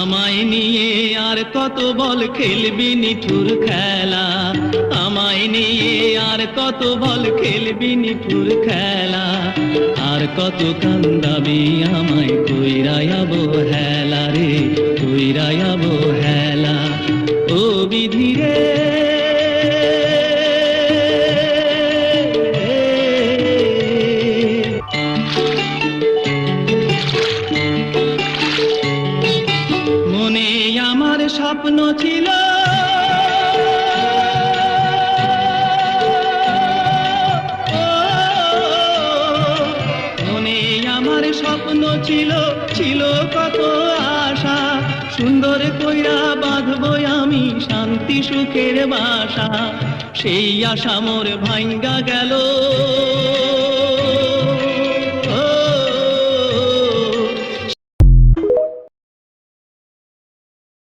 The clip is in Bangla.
আমায় নিয়ে আর কত বল খেলবি নিঠুর খেলা, আমায় নিয়ে আর কত বল খেলবি নিঠুর খেলা, আর কত কান্দাবি আমায় কইরায়াবো হেলা রে, কইরায়াবো হেলা। ও বিধি রে মনে আমার স্বপ্ন ছিল, মনে আমার স্বপ্ন ছিল, ছিল কত আশা, সুন্দর কইরা বাঁধবো আমি শান্তি সুখের বাসা, সেই আশা মোর ভাঙ্গা গেল।